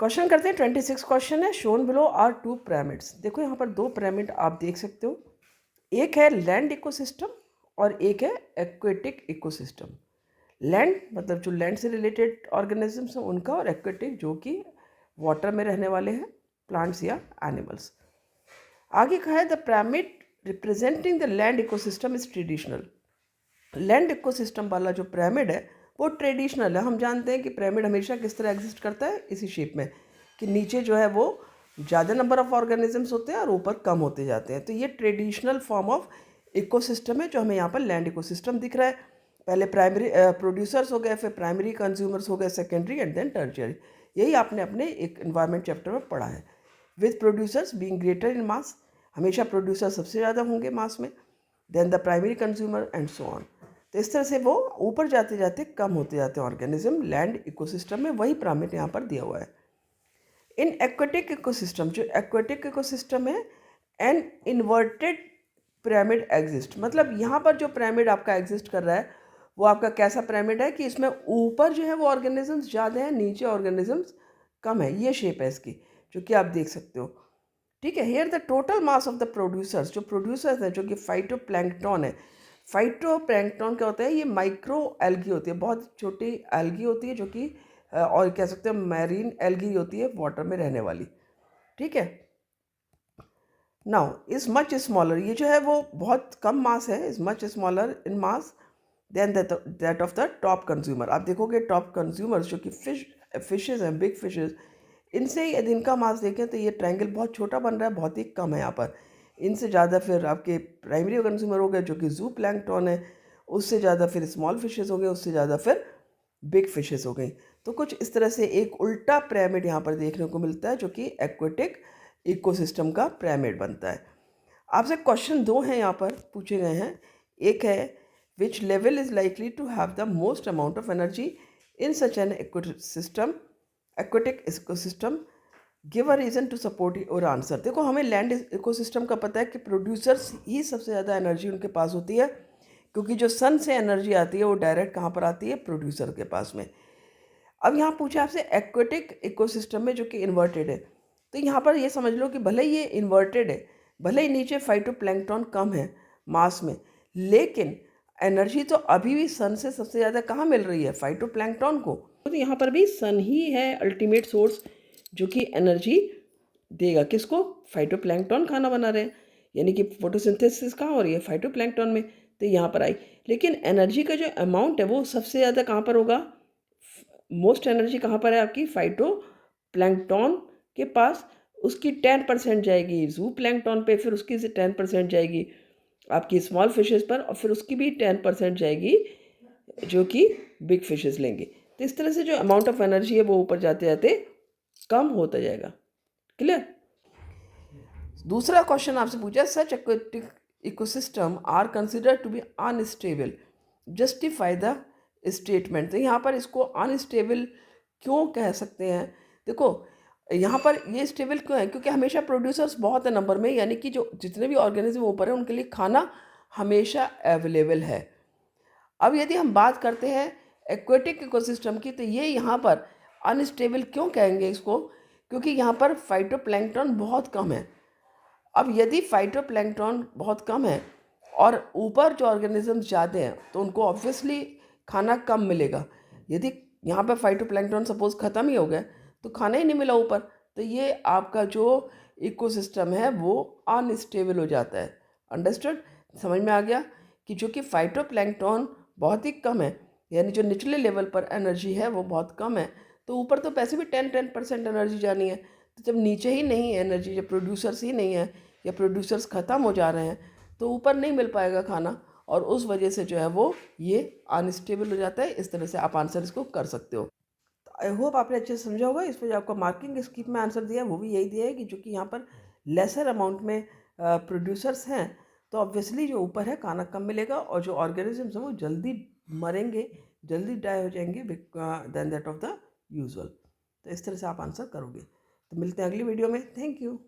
Question करते हैं 26 question है। Shown below are two pyramids. देखो यहाँ पर दो पिरामिड आप देख सकते हो, एक है लैंड इकोसिस्टम और एक है एक्वेटिक इकोसिस्टम। लैंड मतलब जो लैंड से रिलेटेड ऑर्गेनिजम्स हैं उनका, और एक्वेटिक जो कि वाटर में रहने वाले हैं, प्लांट्स या एनिमल्स। आगे कहा है the pyramid representing the land ecosystem is traditional. Land ecosystem वाला जो पिरामिड है वो ट्रेडिशनल है। हम जानते हैं कि पिरामिड हमेशा किस तरह एग्जिस्ट करता है, इसी शेप में, कि नीचे जो है वो ज़्यादा नंबर ऑफ ऑर्गेनिजम्स होते हैं और ऊपर कम होते जाते हैं। तो ये ट्रेडिशनल फॉर्म ऑफ इकोसिस्टम है जो हमें यहाँ पर लैंड इकोसिस्टम दिख रहा है। पहले प्राइमरी प्रोड्यूसर्स हो गए, फिर प्राइमरी कंज्यूमर्स हो गए, सेकेंडरी एंड देन टर्शियरी। यही आपने अपने एक इन्वायरमेंट चैप्टर में पढ़ा है। With producers being greater in mass, हमेशा प्रोड्यूसर सबसे ज़्यादा होंगे मास में, then the primary consumer and so on. तो इस तरह से वो ऊपर जाते जाते कम होते जाते हैं ऑर्गेनिज्म लैंड इकोसिस्टम में। वही पिरामिड यहाँ पर दिया हुआ है। इन एक्वेटिक इकोसिस्टम, जो एक्वेटिक इकोसिस्टम है, एन इन्वर्टेड पिरामिड एग्जिस्ट। मतलब यहाँ पर जो पिरामिड आपका एग्जिस्ट कर रहा है वो आपका कैसा पिरामिड है कि इसमें ऊपर जो है वो ऑर्गेनिजम्स ज़्यादा हैं, नीचे ऑर्गेनिजम्स कम है। ये शेप है इसकी, जो कि आप देख सकते हो। ठीक है। Here the total mass of the producers, जो प्रोड्यूसर्स हैं जो कि फाइटोप्लैंक्टन है। फाइटोप्लैंक्टन क्या होता है? ये माइक्रो एल्गी होती है, बहुत छोटी एल्गी होती है जो कि और कह सकते हैं मैरीन एल्गी होती है, वाटर में रहने वाली। ठीक है। नाउ इज मच स्मॉलर, ये जो है वो बहुत कम मास है, is much smaller in mass than that of the top consumer. आप देखोगे टॉप कंज्यूमर्स जो कि फिशेज हैं, बिग फिशेज, इनसे यदि इनका मास देखें तो ये ट्रायंगल बहुत छोटा बन रहा है, बहुत ही कम है यहाँ पर। इनसे ज़्यादा फिर आपके प्राइमरी कंज्यूमर हो गए जो कि जू प्लैंकटन है, उससे ज़्यादा फिर स्मॉल फिशेज हो गए, उससे ज़्यादा फिर बिग फिशेज हो गई। तो कुछ इस तरह से एक उल्टा पिरामिड यहाँ पर देखने को मिलता है जो कि एक्वेटिक इकोसिस्टम का पिरामिड बनता है। आपसे क्वेश्चन दो हैं यहाँ पर पूछे गए हैं। एक है which level is likely to have the most amount of energy in such an ecosystem, aquatic ecosystem, give a reason to support your answer. देखो हमें लैंड इकोसिस्टम का पता है कि प्रोड्यूसर्स ही सबसे ज़्यादा एनर्जी उनके पास होती है, क्योंकि जो सन से एनर्जी आती है वो डायरेक्ट कहाँ पर आती है? प्रोड्यूसर के पास में। अब यहाँ पूछा आपसे एक्वेटिक इकोसिस्टम में जो कि इन्वर्टेड है, तो यहाँ पर ये समझ लो कि भले ही ये इन्वर्टेड है, भले ही नीचे फाइटोप्लैंक्टन कम है मास में, लेकिन एनर्जी तो अभी भी सन से सबसे ज़्यादा कहाँ मिल रही है? फाइटोप्लैंक्टन को। तो यहाँ पर भी सन ही है अल्टीमेट सोर्स जो कि एनर्जी देगा। किसको? फाइटोप्लैंक्टन खाना बना रहे हैं, यानी कि फोटोसिंथेसिस का, और ये फाइटोप्लैंक्टन में, तो यहाँ पर आई। लेकिन एनर्जी का जो अमाउंट है वो सबसे ज़्यादा कहाँ पर होगा? मोस्ट एनर्जी कहाँ पर है आपकी? फाइटोप्लैंक्टन के पास। उसकी 10% जाएगी जू प्लैंक्टन पे, फिर उसकी से 10% जाएगी आपकी स्मॉल फिशेस पर, और फिर उसकी भी 10% जाएगी जो कि बिग फिशेस लेंगे। तो इस तरह से जो अमाउंट ऑफ एनर्जी है वो ऊपर जाते जाते कम होता जाएगा। क्लियर? दूसरा क्वेश्चन आपसे पूछा, such aquatic ecosystem are consider to be unstable, justify the statement. तो यहाँ पर इसको अनस्टेबल क्यों कह सकते हैं? देखो यहाँ पर ये स्टेबल क्यों है? क्योंकि हमेशा प्रोड्यूसर्स बहुत है नंबर में, यानी कि जो जितने भी ऑर्गेनिज्म ऊपर हैं उनके लिए खाना हमेशा अवेलेबल है। अब यदि हम बात करते हैं एक्वेटिक इकोसिस्टम की, तो ये यहाँ पर अनस्टेबल क्यों कहेंगे इसको? क्योंकि यहाँ पर फाइटोप्लैंक्टन बहुत कम है। अब यदि फाइटोप्लैंक्टन बहुत कम है और ऊपर जो ऑर्गेनिजम्स ज़्यादा हैं तो उनको ऑब्वियसली खाना कम मिलेगा। यदि यहाँ पर फाइटोप्लैंक्टन सपोज ख़त्म ही हो गया तो खाना ही नहीं मिला ऊपर, तो ये आपका जो इकोसिस्टम है वो अनस्टेबल हो जाता है। अंडरस्टूड? समझ में आ गया कि जो कि फाइटोप्लैंक्टन बहुत ही कम है, यानी जो निचले लेवल पर एनर्जी है वो बहुत कम है, तो ऊपर तो पैसे भी 10% एनर्जी जानी है। तो जब नीचे ही नहीं है एनर्जी, जब प्रोड्यूसर्स ही नहीं है या प्रोड्यूसर्स ख़त्म हो जा रहे हैं, तो ऊपर नहीं मिल पाएगा खाना, और उस वजह से जो है वो ये अनस्टेबल हो जाता है। इस तरह से आप आंसर इसको कर सकते हो। आई होप आपने अच्छे से समझा होगा। इसमें जो आपका मार्किंग स्कीम में आंसर दिया है वो भी यही दिया है कि जो कि यहाँ पर लेसर अमाउंट में प्रोड्यूसर्स हैं, तो ऑब्वियसली जो ऊपर है खाना कम मिलेगा, और जो ऑर्गेनिजम्स हैं वो जल्दी मरेंगे, जल्दी डाई हो जाएंगे than that of the usual. तो इस तरह से आप आंसर करोगे। तो मिलते हैं अगली वीडियो में। Thank you.